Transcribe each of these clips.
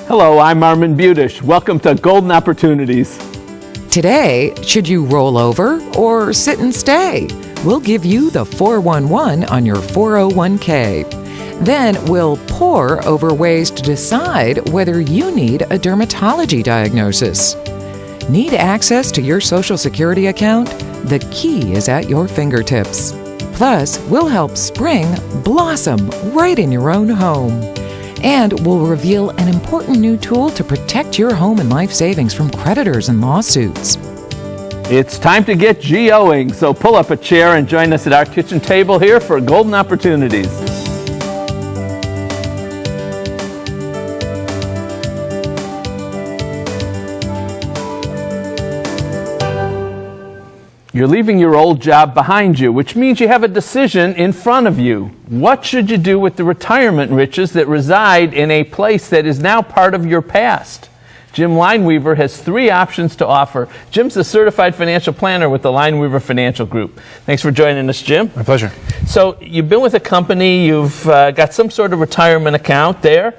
Hello, I'm Armin Budish. Welcome to Golden Opportunities. Today, should you roll over or sit and stay? We'll give you the 411 on your 401k. Then we'll pore over ways to decide whether you need a dermatology diagnosis. Need access to your Social Security account? The key is at your fingertips. Plus, we'll help spring blossom right in your own home. And we'll reveal an important new tool to protect your home and life savings from creditors and lawsuits. It's time to get GOing, so pull up a chair and join us at our kitchen table here for Golden Opportunities. You're leaving your old job behind you, which means you have a decision in front of you. What should you do with the retirement riches that reside in a place that is now part of your past? Jim Lineweaver has 3 options to offer. Jim's a certified financial planner with the Lineweaver Financial Group. Thanks for joining us, Jim. My pleasure. So you've been with a company, you've got some sort of retirement account there,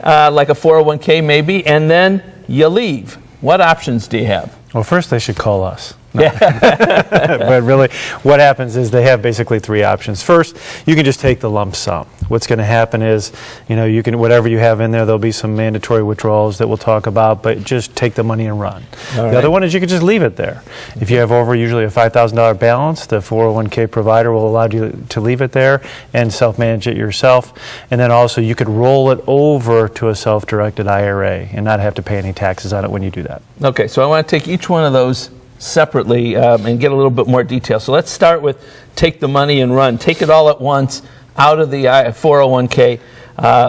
like a 401k maybe, and then you leave. What options do you have? Well, first they should call us. No. But really, what happens is they have basically 3 options. First, you can just take the lump sum. What's going to happen is, you can, whatever you have in there, there'll be some mandatory withdrawals that we'll talk about, but just take the money and run. The other one is you can just leave it there. If you have over usually a $5,000 balance, the 401k provider will allow you to leave it there and self-manage it yourself. And then also you could roll it over to a self-directed IRA and not have to pay any taxes on it when you do that. Okay, so I want to take each one of those separately and get a little bit more detail. So let's start with take the money and run. Take it all at once out of the 401k.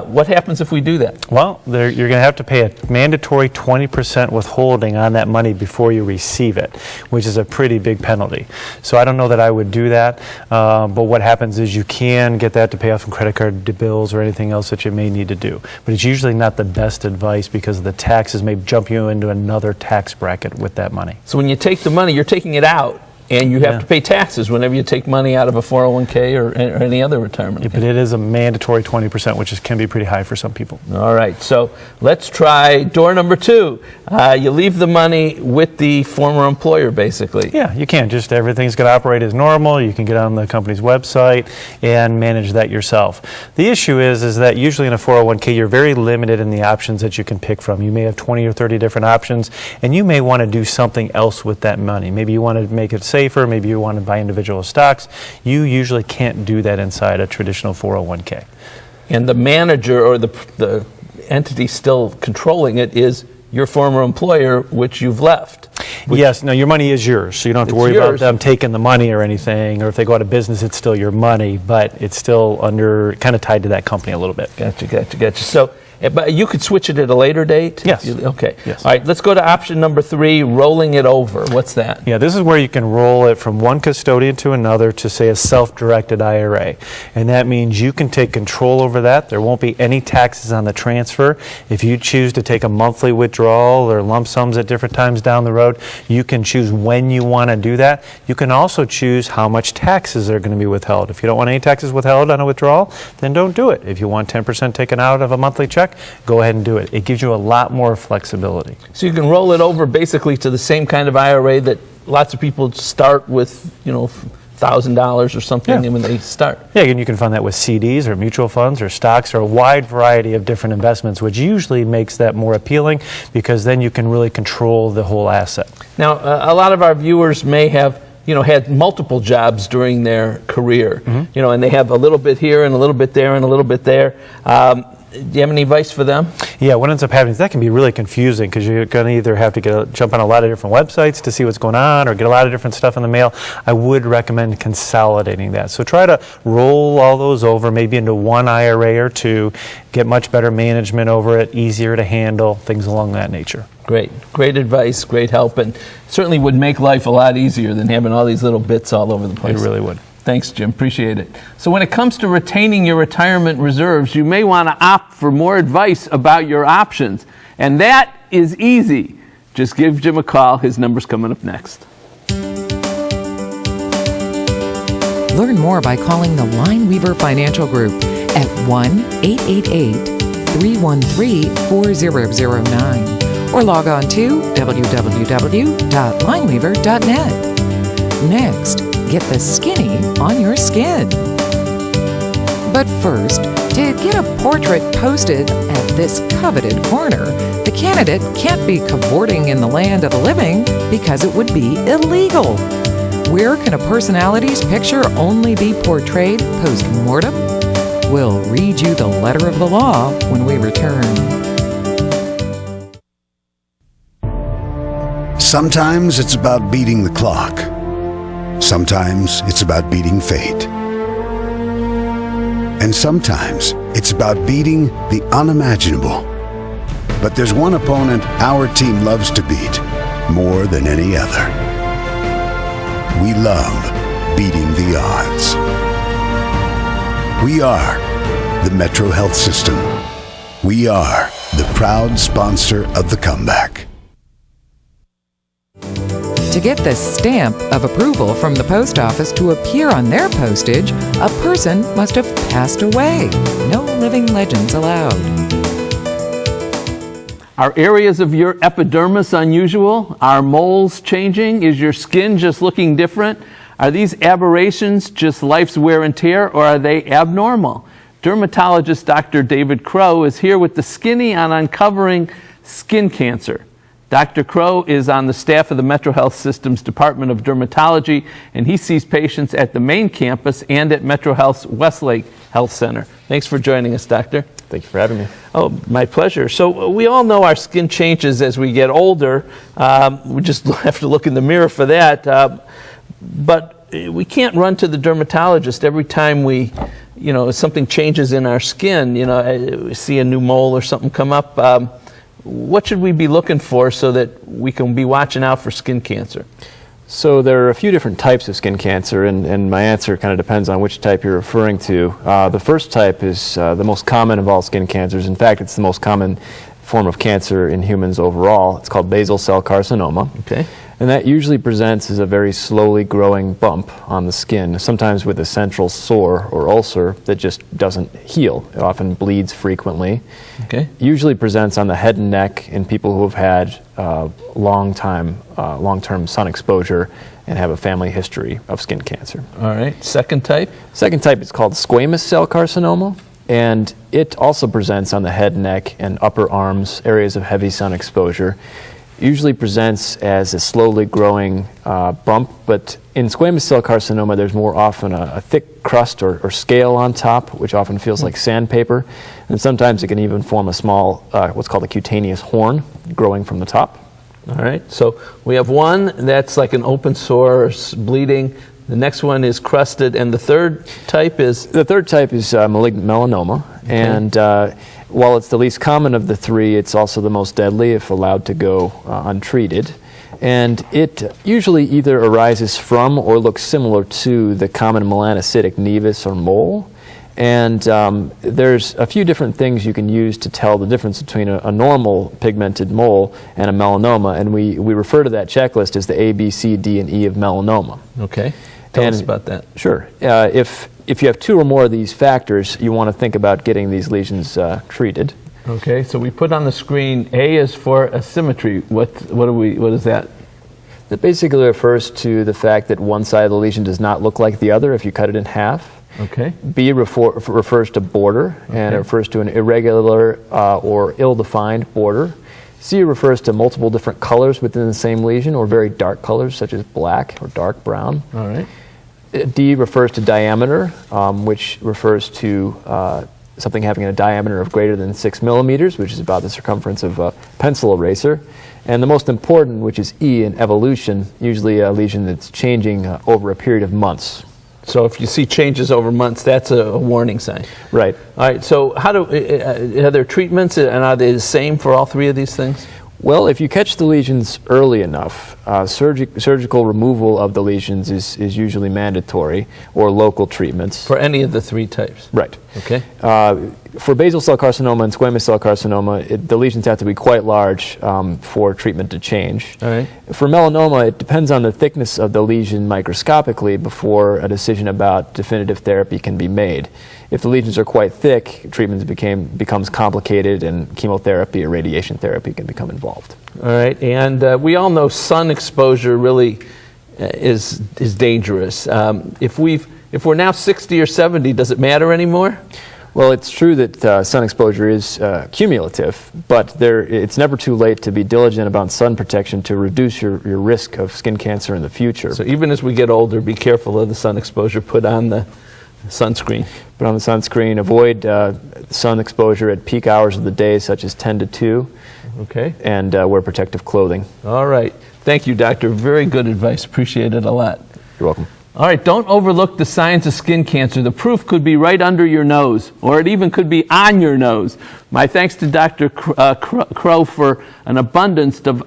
What happens if we do that? Well, you're going to have to pay a mandatory 20% withholding on that money before you receive it, which is a pretty big penalty. So I don't know that I would do that, but what happens is you can get that to pay off some credit card bills or anything else that you may need to do. But it's usually not the best advice because the taxes may jump you into another tax bracket with that money. So when you take the money, you're taking it out. And you have to pay taxes whenever you take money out of a 401k or any other retirement account. But it is a mandatory 20%, which can be pretty high for some people. All right, so let's try door number 2. You leave the money with the former employer, basically. Yeah, you can. Just everything's going to operate as normal. You can get on the company's website and manage that yourself. The issue is that usually in a 401k, you're very limited in the options that you can pick from. You may have 20 or 30 different options, and you may want to do something else with that money. Maybe you want to make it safer, maybe you want to buy individual stocks. You usually can't do that inside a traditional 401k. And the manager or the entity still controlling it is your former employer, which you've left. Yes, no, your money is yours, so you don't have to worry about them taking the money or anything, or if they go out of business, it's still your money, but it's still kind of tied to that company a little bit. Gotcha. So, but you could switch it at a later date? Yes. Okay. Yes. All right, let's go to option number 3, rolling it over. What's that? Yeah, this is where you can roll it from one custodian to another to, say, a self-directed IRA. And that means you can take control over that. There won't be any taxes on the transfer. If you choose to take a monthly withdrawal or lump sums at different times down the road, you can choose when you want to do that. You can also choose how much taxes are going to be withheld. If you don't want any taxes withheld on a withdrawal, then don't do it. If you want 10% taken out of a monthly check, go ahead and do it. It gives you a lot more flexibility. So you can roll it over basically to the same kind of IRA that lots of people start with, $1,000 or something when they start. Yeah, and you can fund that with CDs or mutual funds or stocks or a wide variety of different investments, which usually makes that more appealing because then you can really control the whole asset. Now, a lot of our viewers may have had multiple jobs during their career, and they have a little bit here and a little bit there and a little bit there. Do you have any advice for them? Yeah, what ends up happening is that can be really confusing because you're going to either have to jump on a lot of different websites to see what's going on or get a lot of different stuff in the mail. I would recommend consolidating that. So try to roll all those over maybe into one IRA or 2, get much better management over it, easier to handle, things along that nature. Great advice, great help, and certainly would make life a lot easier than having all these little bits all over the place. It really would. Thanks, Jim. Appreciate it. So when it comes to retaining your retirement reserves, you may want to opt for more advice about your options. And that is easy. Just give Jim a call. His number's coming up next. Learn more by calling the Lineweaver Financial Group at 1-888 313-4009 or log on to www.lineweaver.net. Next, get the skinny on your skin. But first, to get a portrait posted at this coveted corner, the candidate can't be cavorting in the land of the living because it would be illegal. Where can a personality's picture only be portrayed post-mortem? We'll read you the letter of the law when we return. Sometimes it's about beating the clock. Sometimes it's about beating fate. And sometimes it's about beating the unimaginable. But there's one opponent our team loves to beat more than any other. We love beating the odds. We are the Metro Health System. We are the proud sponsor of the comeback. To get the stamp of approval from the post office to appear on their postage, a person must have passed away. No living legends allowed. Are areas of your epidermis unusual? Are moles changing? Is your skin just looking different? Are these aberrations just life's wear and tear, or are they abnormal? Dermatologist Dr. David Crow is here with the Skinny on uncovering skin cancer. Dr. Crow is on the staff of the Metro Health System's Department of Dermatology, and he sees patients at the main campus and at Metro Health's Westlake Health Center. Thanks for joining us, Doctor. Thank you for having me. Oh, my pleasure. So we all know our skin changes as we get older. We just have to look in the mirror for that. But we can't run to the dermatologist every time something changes in our skin. We see a new mole or something come up. What should we be looking for so that we can be watching out for skin cancer? So there are a few different types of skin cancer, and my answer kind of depends on which type you're referring to. The first type is the most common of all skin cancers. In fact, it's the most common form of cancer in humans overall. It's called basal cell carcinoma. Okay. And that usually presents as a very slowly growing bump on the skin, sometimes with a central sore or ulcer that just doesn't heal. It often bleeds frequently. Okay. Usually presents on the head and neck in people who have had long-term sun exposure and have a family history of skin cancer. All right. Second type? Second type is called squamous cell carcinoma, and it also presents on the head, neck, and upper arms, areas of heavy sun exposure. Usually presents as a slowly growing bump, but in squamous cell carcinoma there's more often a thick crust or scale on top, which often feels like sandpaper, and sometimes it can even form a small, what's called a cutaneous horn growing from the top. All right. So we have one that's like an open sore, bleeding. The next one is crusted, and the third type is? The third type is malignant melanoma, okay. And while it's the least common of the three, it's also the most deadly if allowed to go untreated. And it usually either arises from or looks similar to the common melanocytic nevus or mole. And there's a few different things you can use to tell the difference between a normal pigmented mole and a melanoma, and we refer to that checklist as the A, B, C, D, and E of melanoma. Okay. Tell us about that. Sure. If you have two or more of these factors, you want to think about getting these lesions treated. Okay, so we put on the screen, A is for asymmetry. What is that? That basically refers to the fact that one side of the lesion does not look like the other if you cut it in half. Okay. B refers to border, and it refers to an irregular or ill-defined border. C refers to multiple different colors within the same lesion, or very dark colors such as black or dark brown. All right. D refers to diameter, which refers to something having a diameter of greater than 6 millimeters, which is about the circumference of a pencil eraser. And the most important, which is E in evolution, usually a lesion that's changing over a period of months. So if you see changes over months, that's a warning sign. Right. All right, so are there treatments, and are they the same for all three of these things? Well, if you catch the lesions early enough, surgical removal of the lesions is usually mandatory, or local treatments. For any of the three types? Right. Okay. For basal cell carcinoma and squamous cell carcinoma, the lesions have to be quite large for treatment to change. All right. For melanoma, it depends on the thickness of the lesion microscopically before a decision about definitive therapy can be made. If the lesions are quite thick, treatment becomes complicated, and chemotherapy or radiation therapy can become involved. All right, and we all know sun exposure really is dangerous. If we're now 60 or 70, does it matter anymore? Well, it's true that sun exposure is cumulative, but it's never too late to be diligent about sun protection to reduce your risk of skin cancer in the future. So even as we get older, be careful of the sun exposure. Put on the sunscreen. Put on the sunscreen. Avoid sun exposure at peak hours of the day, such as 10 to 2. Okay. And wear protective clothing. All right. Thank you, doctor. Very good advice. Appreciate it a lot. You're welcome. All right, don't overlook the signs of skin cancer. The proof could be right under your nose, or it even could be on your nose. My thanks to Dr. Crow for an abundance of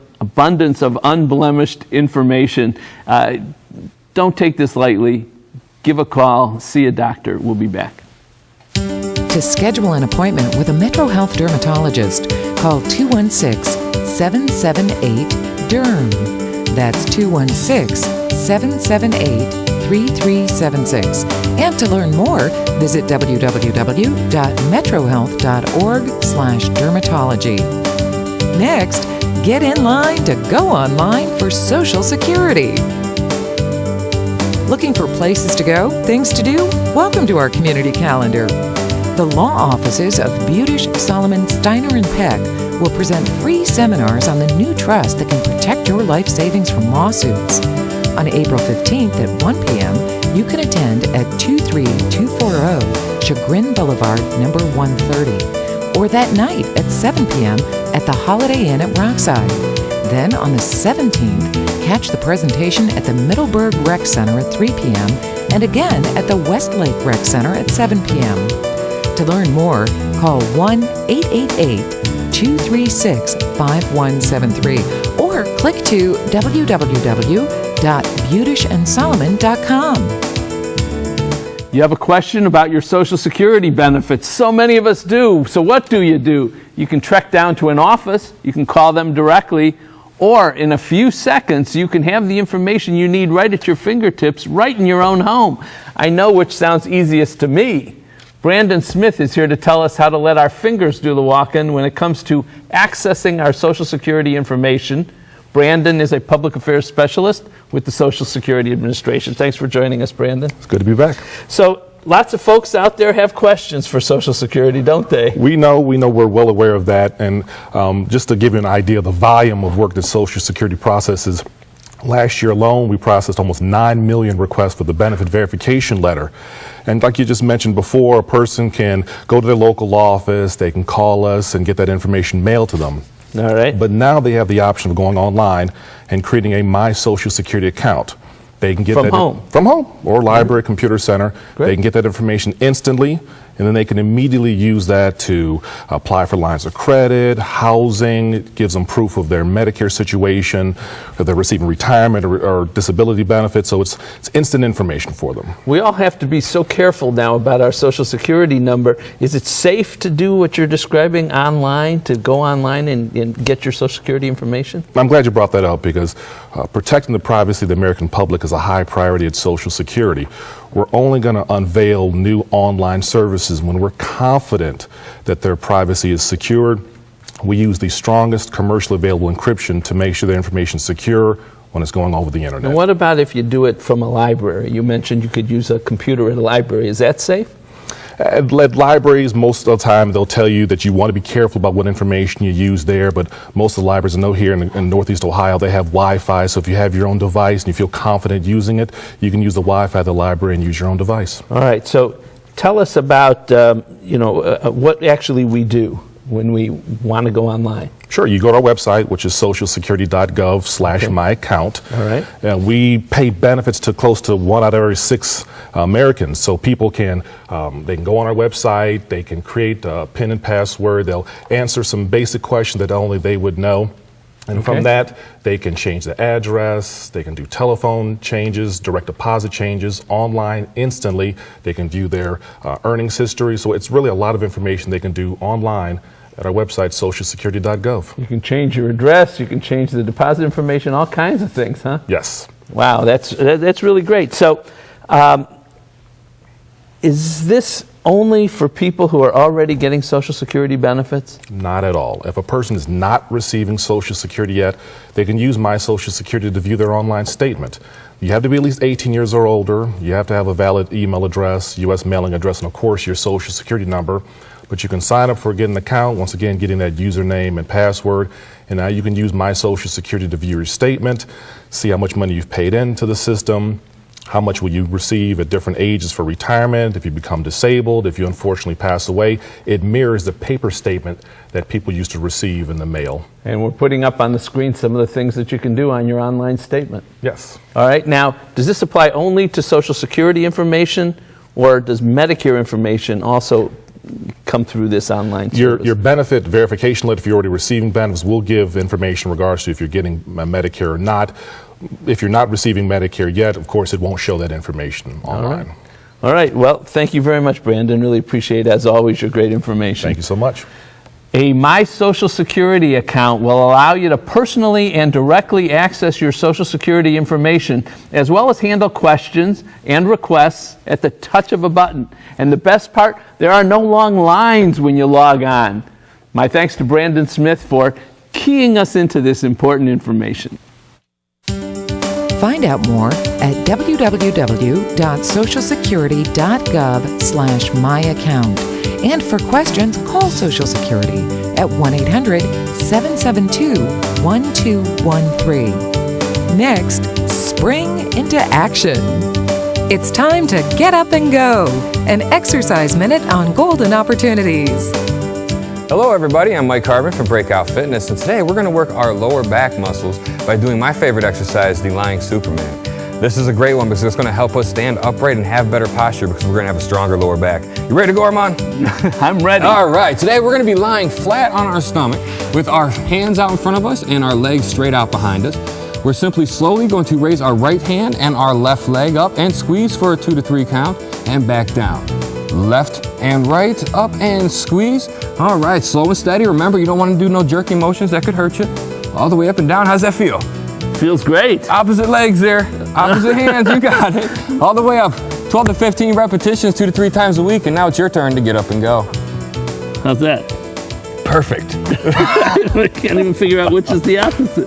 unblemished information. Don't take this lightly. Give a call. See a doctor. We'll be back. To schedule an appointment with a Metro Health dermatologist, call 216-778-DERM. That's 216-778-3376. And to learn more, visit www.metrohealth.org/dermatology. Next, get in line to go online for Social Security. Looking for places to go, things to do? Welcome to our community calendar. The law offices of Budish, Solomon, Steiner, and Peck will present free seminars on the new trust that can protect your life savings from lawsuits. On April 15th at 1 p.m., you can attend at 23240 Chagrin Boulevard, number 130, or that night at 7 p.m. at the Holiday Inn at Rockside. Then on the 17th, catch the presentation at the Middleburg Rec Center at 3 p.m. and again at the Westlake Rec Center at 7 p.m. To learn more, call 1-888-236-5173 or click to www.budishandsolomon.com. You have a question about your Social Security benefits. So many of us do. So what do? You can trek down to an office, you can call them directly, or in a few seconds, you can have the information you need right at your fingertips, right in your own home. I know which sounds easiest to me. Brandon Smith is here to tell us how to let our fingers do the walking when it comes to accessing our Social Security information. Brandon is a public affairs specialist with the Social Security Administration. Thanks for joining us, Brandon. It's good to be back. So, lots of folks out there have questions for Social Security, don't they? We know we're well aware of that. And just to give you an idea of the volume of work that Social Security processes, last year alone, we processed almost 9 million requests for the benefit verification letter. And like you just mentioned before, a person can go to their local law office, they can call us and get that information mailed to them. All right. But now they have the option of going online and creating a My Social Security account. They can get From home? From home, or library, computer center. Great. They can get that information instantly, and then they can immediately use that to apply for lines of credit, housing. It gives them proof of their Medicare situation, that they're receiving retirement or disability benefits. So it's instant information for them. We all have to be so careful now about our Social Security number. Is it safe to do what you're describing online, to go online and get your Social Security information? I'm glad you brought that up, because protecting the privacy of the American public is a high priority at Social Security. We're only going to unveil new online services when we're confident that their privacy is secured. We use the strongest commercially available encryption to make sure their information is secure when it's going over the internet. And what about if you do it from a library? You mentioned you could use a computer at a library. Is that safe? At libraries, most of the time, they'll tell you that you want to be careful about what information you use there, but most of the libraries I know here in Northeast Ohio, they have Wi-Fi, so if you have your own device and you feel confident using it, you can use the Wi-Fi at the library and use your own device. All right, so tell us about what actually we do when we want to go online. Sure, you go to our website, which is socialsecurity.gov/myaccount. All right. And we pay benefits to close to 1 out of every 6 Americans. So people can, they can go on our website, they can create a PIN and password, they'll answer some basic questions that only they would know. And Okay. from that, they can change the address, they can do telephone changes, direct deposit changes, online instantly. They can view their earnings history. So it's really a lot of information they can do online at our website, socialsecurity.gov. You can change your address, you can change the deposit information, all kinds of things, huh? Yes. Wow, that's really great. So, is this only for people who are already getting Social Security benefits? Not at all. If a person is not receiving Social Security yet, they can use My Social Security to view their online statement. You have to be at least 18 years or older. You have to have a valid email address, U.S. mailing address, and of course your Social Security number. But you can sign up for get an account, once again getting that username and password, and now you can use My Social Security to view your statement, see how much money you've paid into the system, how much will you receive at different ages for retirement, if you become disabled, if you unfortunately pass away. It mirrors the paper statement that people used to receive in the mail. And we're putting up on the screen some of the things that you can do on your online statement. Yes. All right, now, does this apply only to Social Security information, or does Medicare information also come through this online service? Your benefit verification letter, if you're already receiving benefits, will give information in regards to if you're getting Medicare or not. If you're not receiving Medicare yet, of course, it won't show that information online. All right, well, thank you very much, Brandon. Really appreciate, as always, your great information. Thank you so much. A My Social Security account will allow you to personally and directly access your Social Security information, as well as handle questions and requests at the touch of a button. And the best part, there are no long lines when you log on. My thanks to Brandon Smith for keying us into this important information. Find out more at www.socialsecurity.gov/myaccount. And for questions, call Social Security at 1-800-772-1213. Next, spring into action. It's time to get up and go. An exercise minute on golden opportunities. Hello everybody, I'm Mike Harbin from Breakout Fitness, and today we're going to work our lower back muscles by doing my favorite exercise, the Lying Superman. This is a great one because it's going to help us stand upright and have better posture because we're going to have a stronger lower back. You ready to go, Armand? I'm ready. All right, today we're going to be lying flat on our stomach with our hands out in front of us and our legs straight out behind us. We're simply slowly going to raise our right hand and our left leg up and squeeze for a 2 to 3 count and back down. Left and right, up and squeeze. All right, slow and steady. Remember, you don't want to do no jerky motions, that could hurt you. All the way up and down. How's that feel? Feels great. Opposite legs there, opposite hands, you got it. All the way up. 12 to 15 repetitions, 2 to 3 times a week, and now it's your turn to get up and go. How's that? Perfect. I can't even figure out which is the opposite.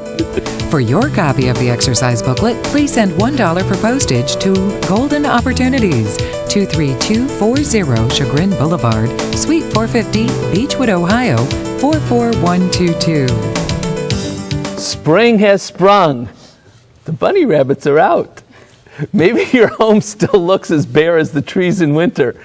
For your copy of the exercise booklet, please send $1 for postage to Golden Opportunities, 23240 Chagrin Boulevard, Suite 450, Beechwood, Ohio, 44122. Spring has sprung. The bunny rabbits are out. Maybe your home still looks as bare as the trees in winter.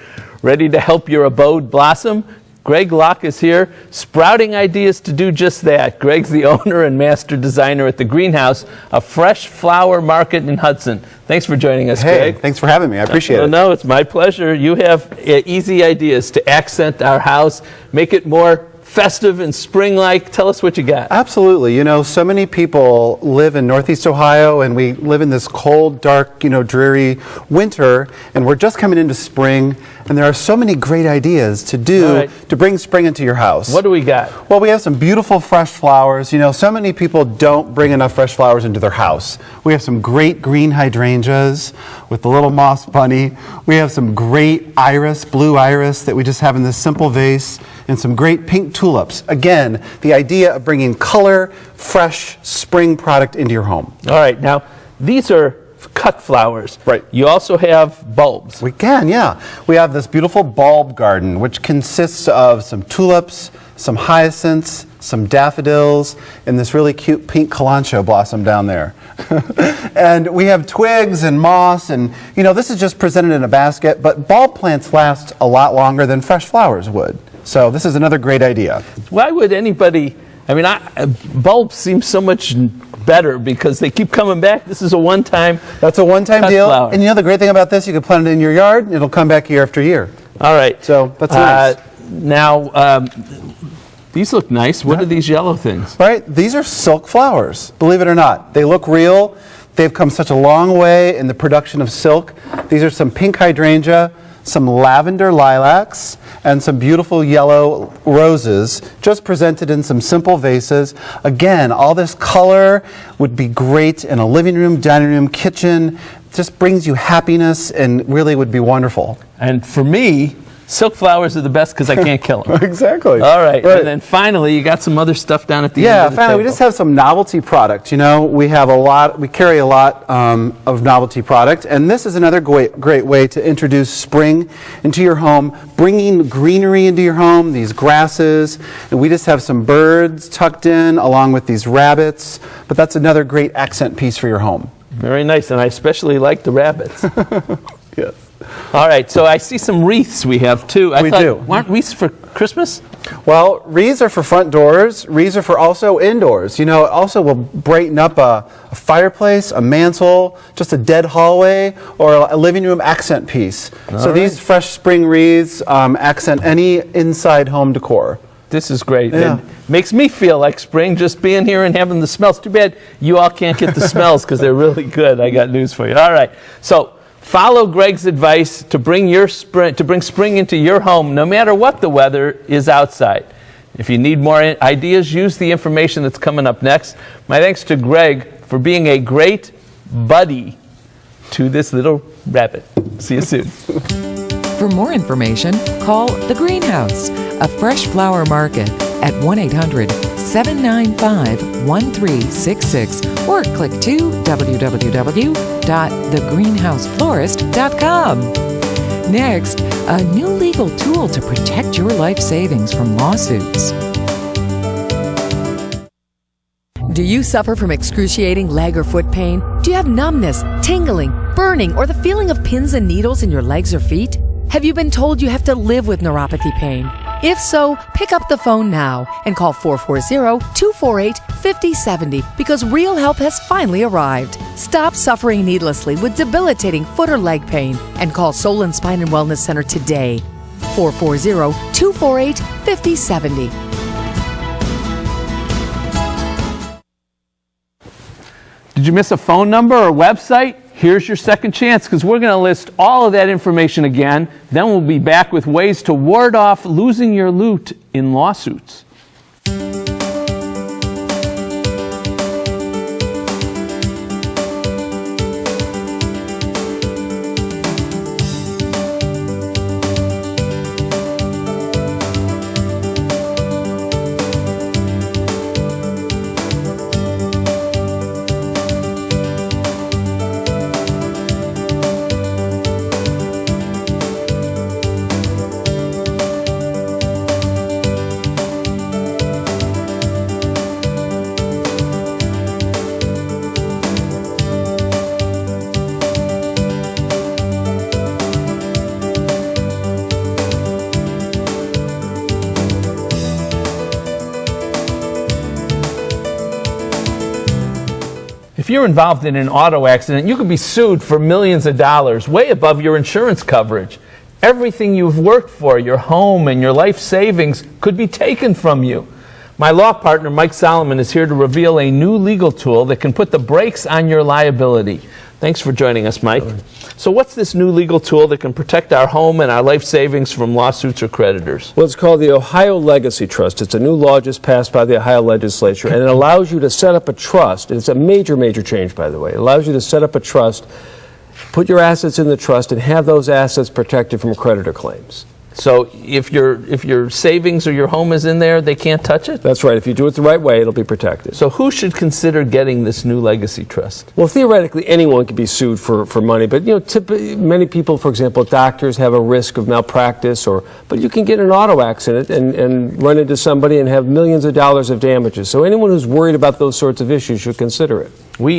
Ready to help your abode blossom? Greg Locke is here, sprouting ideas to do just that. Greg's the owner and master designer at The Greenhouse, a fresh flower market in Hudson. Thanks for joining us, Hey, Greg. thanks for having me. I appreciate it. No, it's my pleasure. You have easy ideas to accent our house, make it more festive and spring-like. Tell us what you got. Absolutely. You know, so many people live in Northeast Ohio, and we live in this cold, dark, dreary winter, and we're just coming into spring, and there are so many great ideas to do All right. to bring spring into your house. What do we got? Well, we have some beautiful fresh flowers. You know, so many people don't bring enough fresh flowers into their house. We have some great green hydrangeas with the little moss bunny. We have some great iris, blue iris that we just have in this simple vase, and some great pink tulips. Again, the idea of bringing color, fresh spring product into your home. All right, now, these are cut flowers. Right. You also have bulbs. We can, yeah. We have this beautiful bulb garden, which consists of some tulips, some hyacinths, some daffodils, and this really cute pink kalanchoe blossom down there. And we have twigs and moss, and this is just presented in a basket, but bulb plants last a lot longer than fresh flowers would. So this is another great idea. Why would anybody, bulbs seem so much better because they keep coming back. This is a one-time. That's a one-time cut deal. flower. And the great thing about this, you can plant it in your yard, and it'll come back year after year. All right. So that's nice. Now, These look nice. What are these yellow things? Right? These are silk flowers, believe it or not. They look real. They've come such a long way in the production of silk. These are some pink hydrangea, some lavender lilacs, and some beautiful yellow roses, just presented in some simple vases. Again, all this color would be great in a living room, dining room, kitchen. Just brings you happiness and really would be wonderful. And for me, silk flowers are the best because I can't kill them. Exactly. All right. And then finally, you got some other stuff down at the end Yeah, of the finally, we table. just have some novelty product. You know, we carry a lot of novelty product, and this is another great way to introduce spring into your home, bringing greenery into your home, these grasses, and we just have some birds tucked in along with these rabbits, but that's another great accent piece for your home. Very nice, and I especially like the rabbits. Yes. All right, so I see some wreaths we have too. We do. Aren't wreaths for Christmas? Well, wreaths are for front doors. Wreaths are for also indoors. You know, it also will brighten up a fireplace, a mantle, just a dead hallway, or a living room accent piece. So these fresh spring wreaths accent any inside home decor. This is great. Yeah. It makes me feel like spring just being here and having the smells. Too bad you all can't get the smells because they're really good. I got news for you. All right. So follow Greg's advice to bring spring into your home no matter what the weather is outside. If you need more ideas, use the information that's coming up next. My thanks to Greg for being a great buddy to this little rabbit. See you soon. For more information, call The Greenhouse, a fresh flower market at 1-800-795-1366 or click to www.thegreenhouseflorist.com. Next, a new legal tool to protect your life savings from lawsuits. Do you suffer from excruciating leg or foot pain? Do you have numbness, tingling, burning, or the feeling of pins and needles in your legs or feet? Have you been told you have to live with neuropathy pain? If so, pick up the phone now and call 440-248-5070 because real help has finally arrived. Stop suffering needlessly with debilitating foot or leg pain and call Soul and Spine and Wellness Center today. 440-248-5070. Did you miss a phone number or website? Here's your second chance because we're going to list all of that information again. Then we'll be back with ways to ward off losing your loot in lawsuits. If you're involved in an auto accident, you could be sued for millions of dollars, way above your insurance coverage. Everything you've worked for, your home and your life savings, could be taken from you. My law partner, Mike Solomon, is here to reveal a new legal tool that can put the brakes on your liability. Thanks for joining us, Mike. So what's this new legal tool that can protect our home and our life savings from lawsuits or creditors? Well, it's called the Ohio Legacy Trust. It's a new law just passed by the Ohio legislature, and it allows you to set up a trust. It's a major, major change, by the way. It allows you to set up a trust, put your assets in the trust, and have those assets protected from creditor claims. So if your savings or your home is in there, they can't touch it? That's right. If you do it the right way, it'll be protected. So who should consider getting this new legacy trust? Well, theoretically, anyone could be sued for money, but many people, for example, doctors have a risk of malpractice, but you can get in an auto accident and run into somebody and have millions of dollars of damages. So anyone who's worried about those sorts of issues should consider it.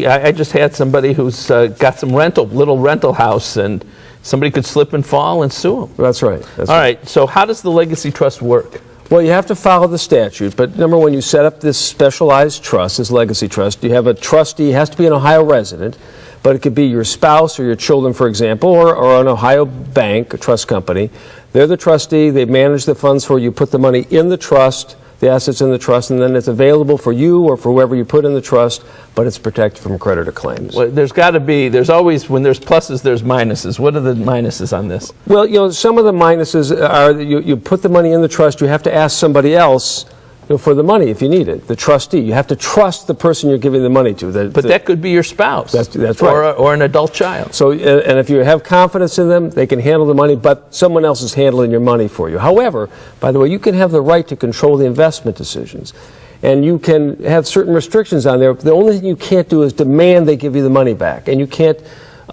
I just had somebody who's got some little rental house, and somebody could slip and fall and sue them. That's right. All right. So how does the legacy trust work? Well, you have to follow the statute, but number one, you set up this specialized trust, this legacy trust. You have a trustee, has to be an Ohio resident, but it could be your spouse or your children, for example, or an Ohio bank, a trust company. They're the trustee, they manage the funds for you, put the money in the trust, the assets in the trust, and then it's available for you or for whoever you put in the trust, but it's protected from creditor claims. Well, there's always, when there's pluses, there's minuses. What are the minuses on this? Well, some of the minuses are that you put the money in the trust, you have to ask somebody else for the money if you need it, the trustee. You have to trust the person you're giving the money to. But that could be your spouse. That's right. Or an adult child. So, and if you have confidence in them, they can handle the money, but someone else is handling your money for you. However, by the way, you can have the right to control the investment decisions. And you can have certain restrictions on there. The only thing you can't do is demand they give you the money back. And you can't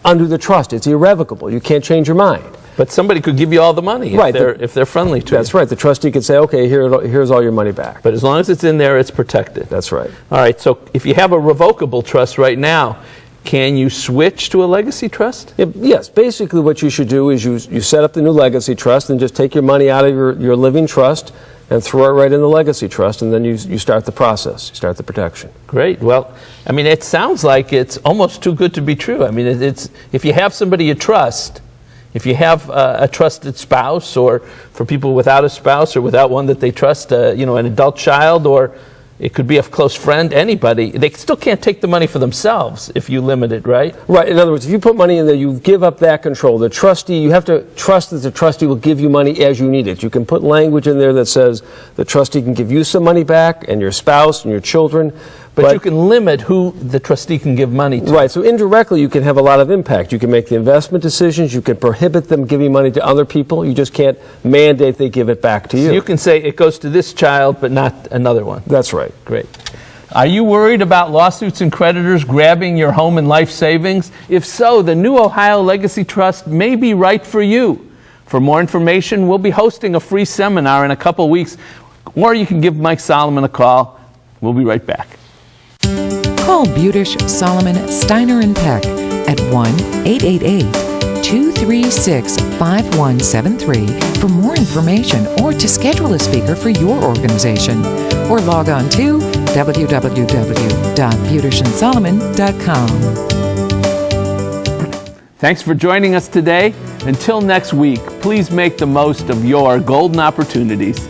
undo the trust. It's irrevocable. You can't change your mind. But somebody could give you all the money if they're friendly to you. That's right. The trustee could say, okay, here's all your money back. But as long as it's in there, it's protected. That's right. All right, so if you have a revocable trust right now, can you switch to a legacy trust? Yes. Basically what you should do is you set up the new legacy trust and just take your money out of your living trust and throw it right in the legacy trust, and then you start the process. You start the protection. Great. Well, I mean, it sounds like it's almost too good to be true. I mean, it's if you have somebody you trust, if you have a trusted spouse, or for people without a spouse or without one that they trust, an adult child, or it could be a close friend, anybody, they still can't take the money for themselves if you limit it, right? Right. In other words, if you put money in there, you give up that control. The trustee, you have to trust that the trustee will give you money as you need it. You can put language in there that says the trustee can give you some money back and your spouse and your children. But you can limit who the trustee can give money to. Right, so indirectly you can have a lot of impact. You can make the investment decisions, you can prohibit them giving money to other people, you just can't mandate they give it back to you. So you can say it goes to this child but not another one. That's right. Great. Are you worried about lawsuits and creditors grabbing your home and life savings? If so, the new Ohio Legacy Trust may be right for you. For more information, we'll be hosting a free seminar in a couple weeks, or you can give Mike Solomon a call. We'll be right back. Call Budish, Solomon, Steiner, and Peck at 1-888-236-5173 for more information or to schedule a speaker for your organization. Or log on to www.budishandsolomon.com. Thanks for joining us today. Until next week, please make the most of your golden opportunities.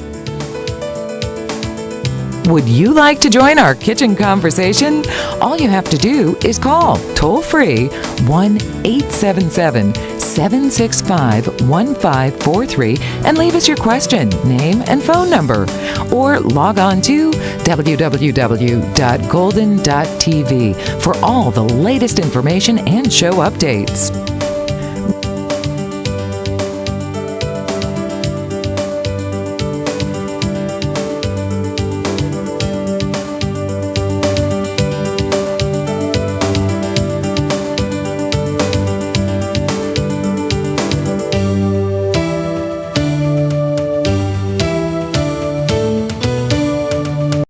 Would you like to join our kitchen conversation? All you have to do is call toll-free 1-877-765-1543 and leave us your question, name, and phone number. Or log on to www.golden.tv for all the latest information and show updates.